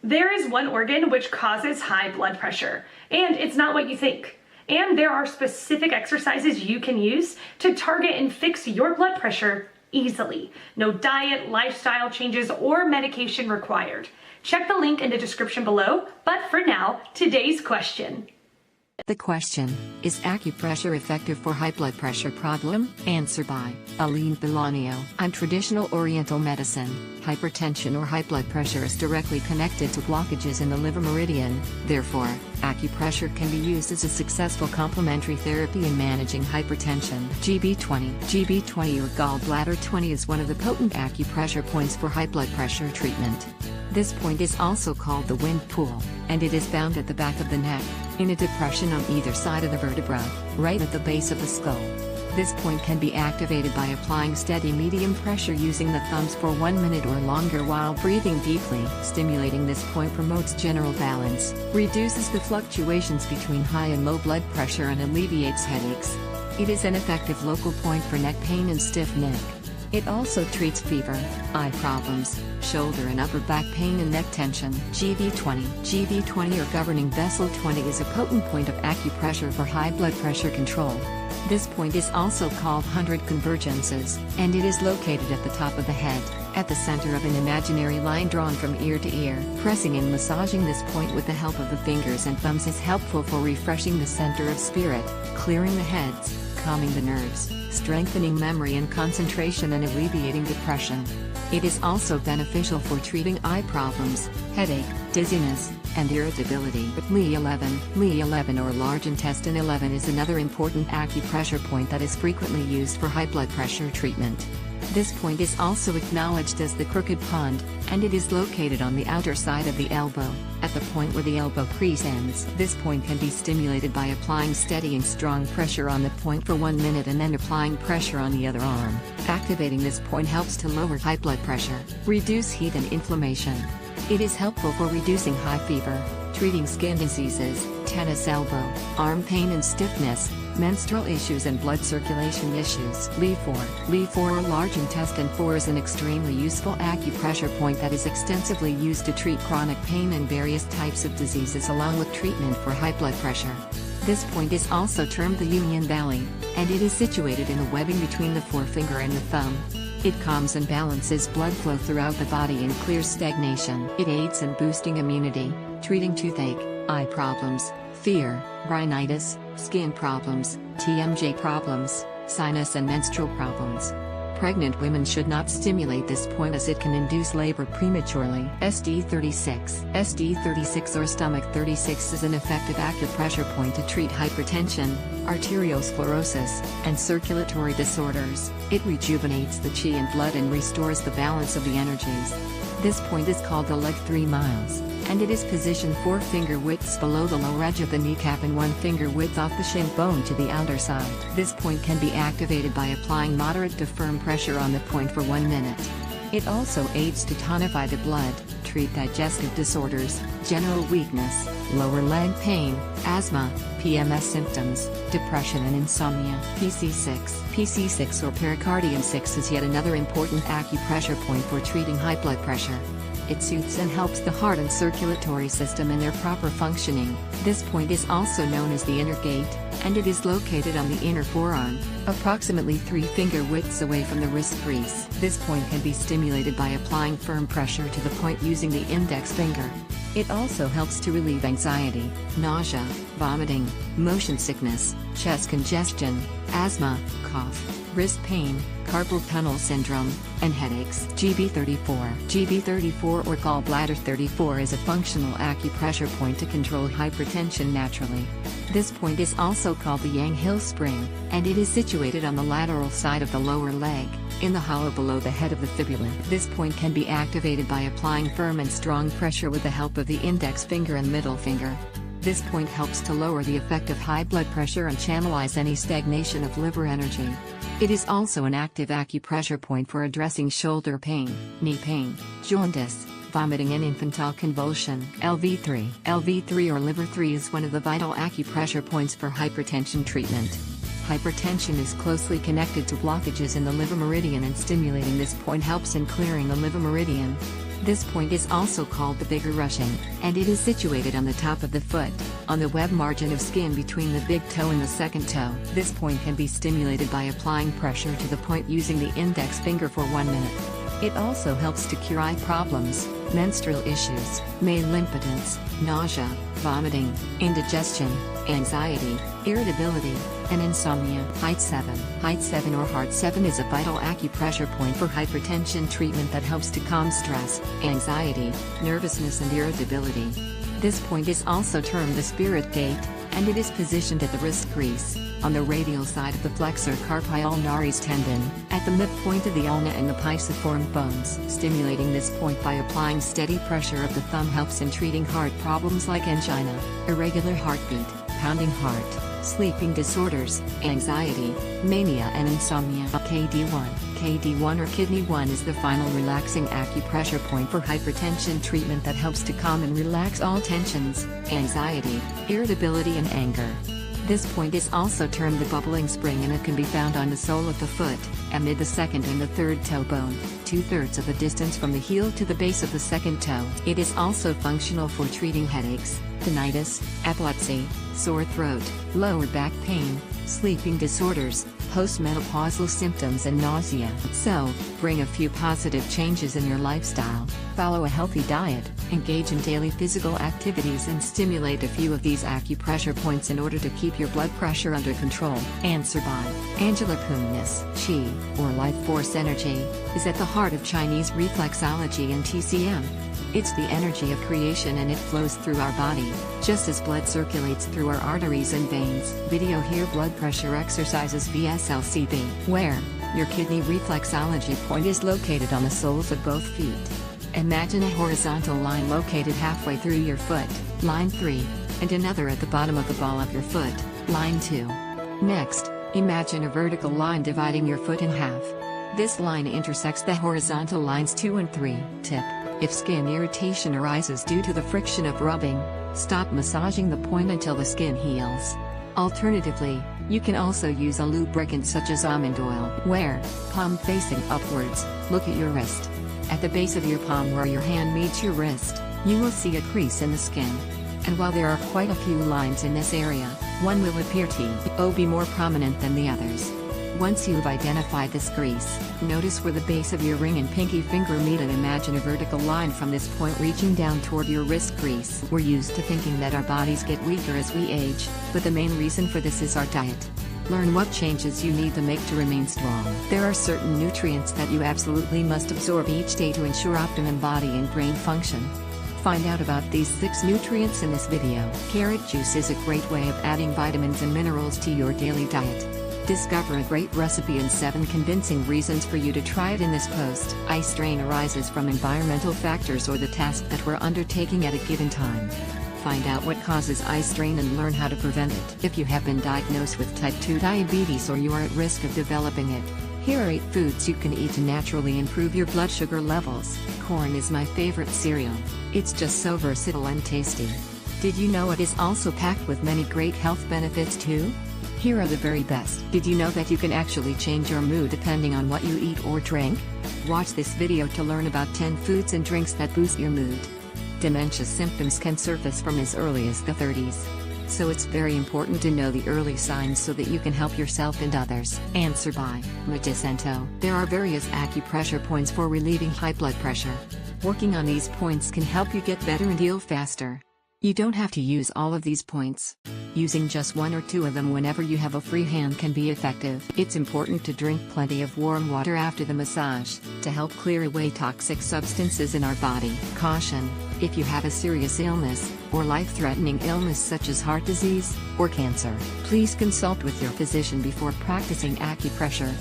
There is one organ which causes high blood pressure, and it's not what you think. And there are specific exercises you can use to target and fix your blood pressure easily. No diet, lifestyle changes, or medication required. Check the link in the description below, but for now, today's question. The question, is acupressure effective for high blood pressure problem? Answer by Aline Bolaño. On traditional Oriental medicine, hypertension or high blood pressure is directly connected to blockages in the liver meridian. Therefore, acupressure can be used as a successful complementary therapy in managing hypertension. GB20 or gallbladder 20 is one of the potent acupressure points for high blood pressure treatment. This point is also called the wind pool, and it is found at the back of the neck, in a depression on either side of the vertebra, right at the base of the skull. This point can be activated by applying steady medium pressure using the thumbs for 1 minute or longer while breathing deeply. Stimulating this point promotes general balance, reduces the fluctuations between high and low blood pressure and alleviates headaches. It is an effective local point for neck pain and stiff neck. It also treats fever, eye problems, shoulder and upper back pain and neck tension. GB20 or governing vessel 20 is a potent point of acupressure for high blood pressure control. This point is also called 100 convergences, and it is located at the top of the head, at the center of an imaginary line drawn from ear to ear. Pressing and massaging this point with the help of the fingers and thumbs is helpful for refreshing the center of spirit, clearing the heads, calming the nerves, strengthening memory and concentration and alleviating depression. It is also beneficial for treating eye problems, headache, dizziness, and irritability. Li11 or large intestine 11 is another important acupressure point that is frequently used for high blood pressure treatment. This point is also acknowledged as the crooked pond, and it is located on the outer side of the elbow, at the point where the elbow crease ends. This point can be stimulated by applying steady and strong pressure on the point for 1 minute and then applying pressure on the other arm. Activating this point helps to lower high blood pressure, reduce heat and inflammation. It is helpful for reducing high fever, treating skin diseases, tennis elbow, arm pain and stiffness, menstrual issues and blood circulation issues. Li4 or large intestine 4 is an extremely useful acupressure point that is extensively used to treat chronic pain and various types of diseases along with treatment for high blood pressure. This point is also termed the Union Valley, and it is situated in the webbing between the forefinger and the thumb. It calms and balances blood flow throughout the body and clears stagnation. It aids in boosting immunity, treating toothache, eye problems, fear, rhinitis, skin problems, TMJ problems, sinus and menstrual problems. Pregnant women should not stimulate this point as it can induce labor prematurely. SD36 or stomach 36 is an effective acupressure point to treat hypertension, arteriosclerosis, and circulatory disorders. It rejuvenates the chi and blood and restores the balance of the energies. This point is called the leg 3 miles, and it is positioned 4 finger widths below the lower edge of the kneecap and 1 finger width off the shin bone to the outer side. This point can be activated by applying moderate to firm pressure on the point for 1 minute. It also aids to tonify the blood, treat digestive disorders, general weakness, lower leg pain, asthma, PMS symptoms, depression and insomnia. PC6 or pericardium 6 is yet another important acupressure point for treating high blood pressure. It soothes and helps the heart and circulatory system in their proper functioning. This point is also known as the inner gate, and it is located on the inner forearm, approximately 3 finger widths away from the wrist crease. This point can be stimulated by applying firm pressure to the point using the index finger. It also helps to relieve anxiety, nausea, vomiting, motion sickness, chest congestion, asthma, cough, wrist pain, carpal tunnel syndrome, and headaches. GB34 or gallbladder 34 is a functional acupressure point to control hypertension naturally. This point is also called the Yang Hill Spring, and it is situated on the lateral side of the lower leg, in the hollow below the head of the fibula. This point can be activated by applying firm and strong pressure with the help of the index finger and middle finger. This point helps to lower the effect of high blood pressure and channelize any stagnation of liver energy. It is also an active acupressure point for addressing shoulder pain, knee pain, jaundice, vomiting and infantile convulsion. LV3 or liver 3 is one of the vital acupressure points for hypertension treatment. Hypertension is closely connected to blockages in the liver meridian, and stimulating this point helps in clearing the liver meridian. This point is also called the bigger ruching, and it is situated on the top of the foot, on the web margin of skin between the big toe and the second toe. This point can be stimulated by applying pressure to the point using the index finger for 1 minute. It also helps to cure eye problems, menstrual issues, male impotence, nausea, vomiting, indigestion, anxiety, irritability, and insomnia. Height 7. Height 7 or Heart 7 is a vital acupressure point for hypertension treatment that helps to calm stress, anxiety, nervousness and irritability. This point is also termed the spirit gate, and it is positioned at the wrist crease, on the radial side of the flexor carpi ulnaris tendon, at the midpoint of the ulna and the pisiform bones. Stimulating this point by applying steady pressure of the thumb helps in treating heart problems like angina, irregular heartbeat, pounding heart, sleeping disorders, anxiety, mania and insomnia. KD1. KD1 or Kidney 1 is the final relaxing acupressure point for hypertension treatment that helps to calm and relax all tensions, anxiety, irritability and anger. This point is also termed the bubbling spring, and it can be found on the sole of the foot, amid the second and the third toe bone, 2/3 of the distance from the heel to the base of the second toe. It is also functional for treating headaches, tinnitus, epilepsy, sore throat, lower back pain, sleeping disorders, postmenopausal symptoms and nausea. So, bring a few positive changes in your lifestyle, follow a healthy diet, engage in daily physical activities and stimulate a few of these acupressure points in order to keep your blood pressure under control. Answer by Angela Kunis. Qi, or life force energy, is at the heart of Chinese reflexology and TCM. It's the energy of creation, and it flows through our body, just as blood circulates through our arteries and veins. Video here: blood pressure exercises vs LCB, where your kidney reflexology point is located on the soles of both feet. Imagine a horizontal line located halfway through your foot, line 3, and another at the bottom of the ball of your foot, line 2. Next, imagine a vertical line dividing your foot in half. This line intersects the horizontal lines 2 and 3. Tip: if skin irritation arises due to the friction of rubbing, stop massaging the point until the skin heals. Alternatively, you can also use a lubricant such as almond oil. Where, palm facing upwards, look at your wrist. At the base of your palm where your hand meets your wrist, you will see a crease in the skin. And while there are quite a few lines in this area, one will appear to be more prominent than the others. Once you've identified this crease, notice where the base of your ring and pinky finger meet and imagine a vertical line from this point reaching down toward your wrist crease. We're used to thinking that our bodies get weaker as we age, but the main reason for this is our diet. Learn what changes you need to make to remain strong. There are certain nutrients that you absolutely must absorb each day to ensure optimum body and brain function. Find out about these 6 nutrients in this video. Carrot juice is a great way of adding vitamins and minerals to your daily diet. Discover a great recipe and 7 convincing reasons for you to try it in this post. Eye strain arises from environmental factors or the task that we're undertaking at a given time. Find out what causes eye strain and learn how to prevent it. If you have been diagnosed with type 2 diabetes or you are at risk of developing it, here are 8 foods you can eat to naturally improve your blood sugar levels. Corn is my favorite cereal. It's just so versatile and tasty. Did you know it is also packed with many great health benefits too? Here are the very best. Did you know that you can actually change your mood depending on what you eat or drink? Watch this video to learn about 10 foods and drinks that boost your mood. Dementia symptoms can surface from as early as the 30s. So it's very important to know the early signs so that you can help yourself and others. Answer by Medicento. There are various acupressure points for relieving high blood pressure. Working on these points can help you get better and heal faster. You don't have to use all of these points. Using just 1 or 2 of them whenever you have a free hand can be effective. It's important to drink plenty of warm water after the massage, to help clear away toxic substances in our body. Caution: if you have a serious illness, or life-threatening illness such as heart disease, or cancer, please consult with your physician before practicing acupressure.